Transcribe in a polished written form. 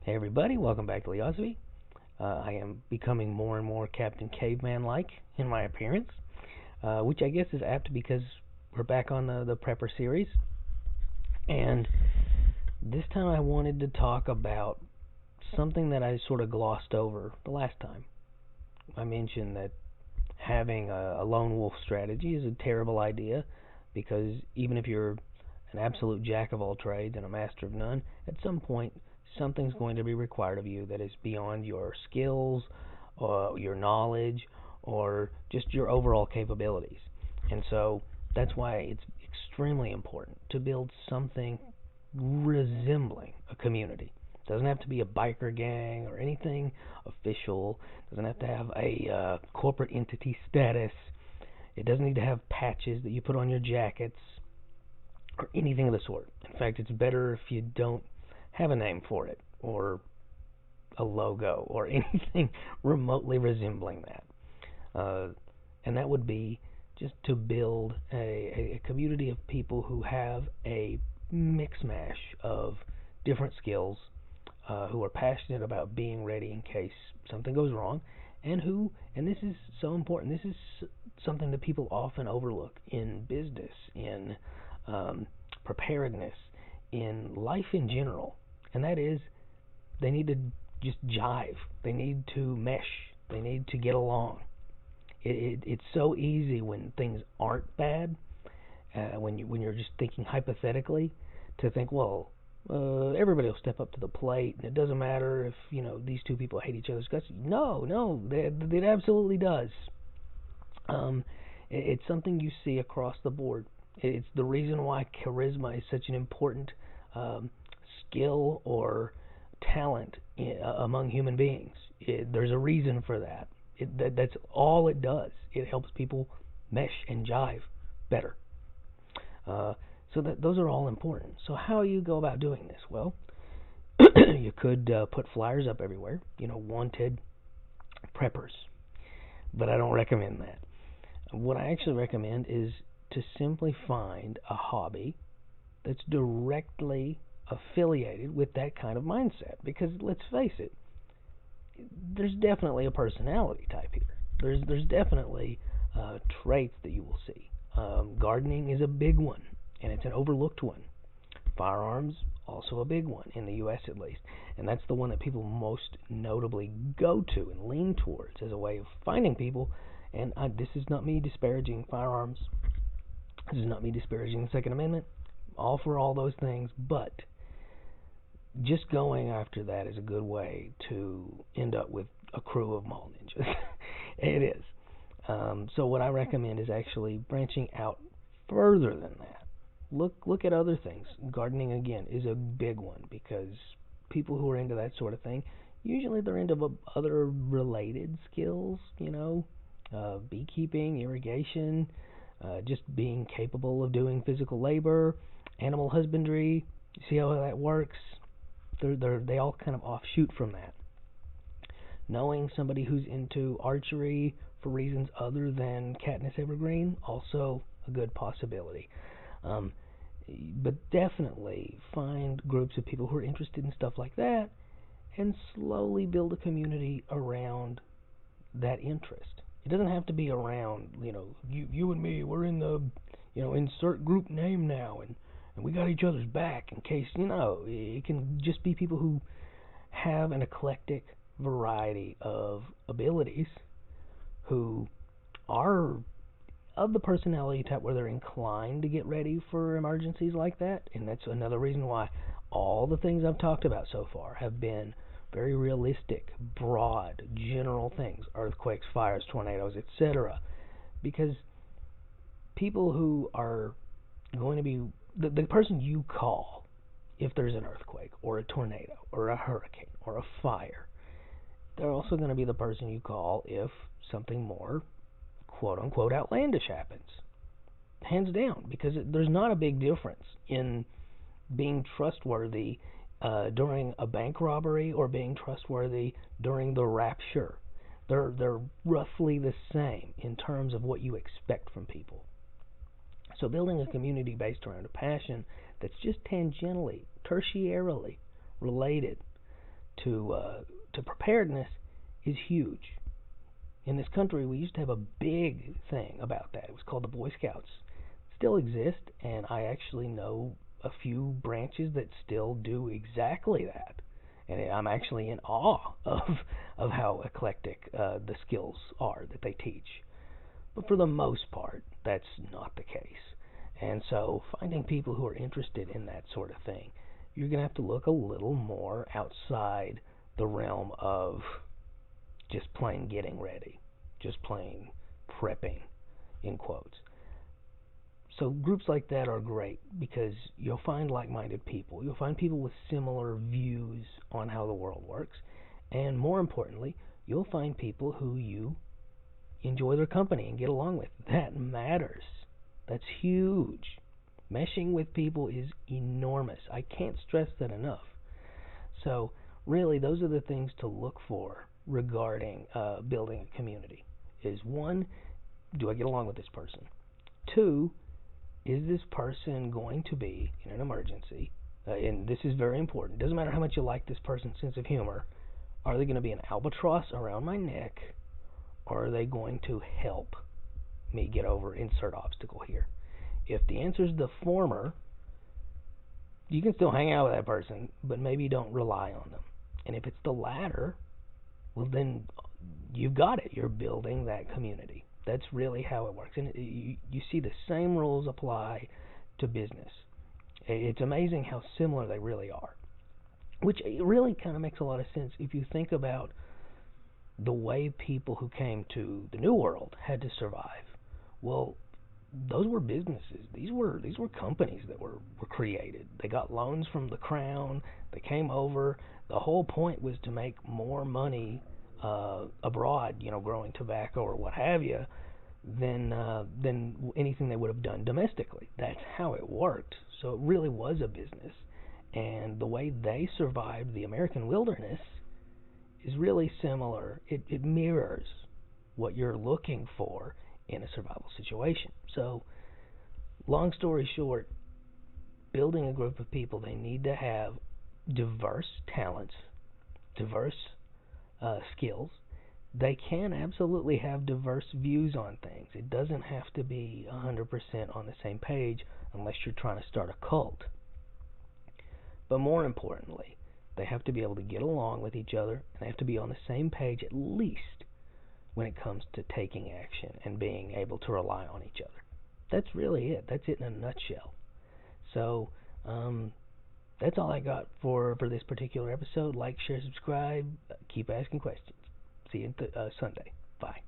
Hey everybody, welcome back to Leosophy. I am becoming more and more Captain Caveman-like in my appearance, which I guess is apt because we're back on the Prepper series. And this time I wanted to talk about something that I sort of glossed over the last time. I mentioned that having a lone wolf strategy is a terrible idea because even if you're an absolute jack of all trades and a master of none, at some point something's going to be required of you that is beyond your skills, or your knowledge, or just your overall capabilities. And so that's why it's extremely important to build something resembling a community. It doesn't have to be a biker gang or anything official. It doesn't have to have a corporate entity status. It doesn't need to have patches that you put on your jackets or anything of the sort. In fact, it's better if you don't have a name for it or a logo or anything remotely resembling that. And that would be just to build a community of people who have a mix mash of different skills, who are passionate about being ready in case something goes wrong, and this is so important, this is something that people often overlook in business, in preparedness, in life in general, and that is they need to just jive. They need to mesh. They need to get along. It's so easy when things aren't bad, when you're just thinking hypothetically, to think, well, everybody will step up to the plate, and it doesn't matter if these two people hate each other's guts. No, it absolutely does. Um, it's something you see across the board. It's the reason why charisma is such an important um, skill or talent among human beings. There's a reason for that. That's all it does. It helps people mesh and jive better. Uh, so those are all important. So how you go about doing this? Well, you could put flyers up everywhere. Wanted preppers, but I don't recommend that. What I actually recommend is to simply find a hobby that's directly affiliated with that kind of mindset. Because let's face it, there's definitely a personality type here. There's definitely traits that you will see. Gardening is a big one, and it's an overlooked one. Firearms, also a big one, in the U.S. at least. And that's the one that people most notably go to and lean towards as a way of finding people. And this is not me disparaging firearms. This is not me disparaging the Second Amendment. All for all those things, but just going after that is a good way to end up with a crew of mall ninjas. It is. So what I recommend is actually branching out further than that. Look at other things. Gardening again is a big one because people who are into that sort of thing, usually they're into other related skills. Beekeeping, irrigation, just being capable of doing physical labor, animal husbandry. See how that works? They all kind of offshoot from that. Knowing somebody who's into archery for reasons other than Katniss Evergreen, also a good possibility. Um, but definitely find groups of people who are interested in stuff like that and slowly build a community around that interest. It doesn't have to be around, you and me, we're in the, insert group name now, and we got each other's back in case, it can just be people who have an eclectic variety of abilities, who are of the personality type where they're inclined to get ready for emergencies like that. And that's another reason why all the things I've talked about so far have been very realistic, broad, general things: earthquakes, fires, tornadoes, etc. Because people who are going to be the person you call if there's an earthquake or a tornado or a hurricane or a fire, they're also going to be the person you call if something more quote unquote outlandish happens. Hands down, because there's not a big difference in being trustworthy during a bank robbery or being trustworthy during the rapture. They're roughly the same in terms of what you expect from people. So building a community based around a passion that's just tangentially, tertiarily related to preparedness is huge. In this country, we used to have a big thing about that. It was called the Boy Scouts. It still exist, and I actually know a few branches that still do exactly that. And I'm actually in awe of how eclectic the skills are that they teach. But for the most part, that's not the case. And so finding people who are interested in that sort of thing, you're going to have to look a little more outside the realm of just plain getting ready, just plain prepping, in quotes. So groups like that are great because you'll find like-minded people. You'll find people with similar views on how the world works. And more importantly, you'll find people who you enjoy their company and get along with. That matters. That's huge. Meshing with people is enormous. I can't stress that enough. So really, those are the things to look for regarding building a community. Is one, do I get along with this person? Two, is this person going to be in an emergency? And this is very important. It doesn't matter how much you like this person's sense of humor. Are they going to be an albatross around my neck, or are they going to help me get over insert obstacle here? If the answer is the former, you can still hang out with that person, but maybe don't rely on them. And if it's the latter, well, then you've got it. You're building that community. That's really how it works. And you see the same rules apply to business. It's amazing how similar they really are, which really kind of makes a lot of sense if you think about the way people who came to the New World had to survive. Well, those were businesses. These were companies that were created. They got loans from the crown. They came over. The whole point was to make more money abroad, growing tobacco or what have you, than anything they would have done domestically. That's how it worked. So it really was a business. And the way they survived the American wilderness is really similar. It mirrors what you're looking for in a survival situation. So, long story short, building a group of people, they need to have diverse talents, diverse skills. They can absolutely have diverse views on things. It doesn't have to be 100% on the same page unless you're trying to start a cult. But more importantly, they have to be able to get along with each other, and they have to be on the same page at least when it comes to taking action and being able to rely on each other. That's really it. That's it in a nutshell. So, that's all I got for this particular episode. Like, share, subscribe. Keep asking questions. See you Sunday. Bye.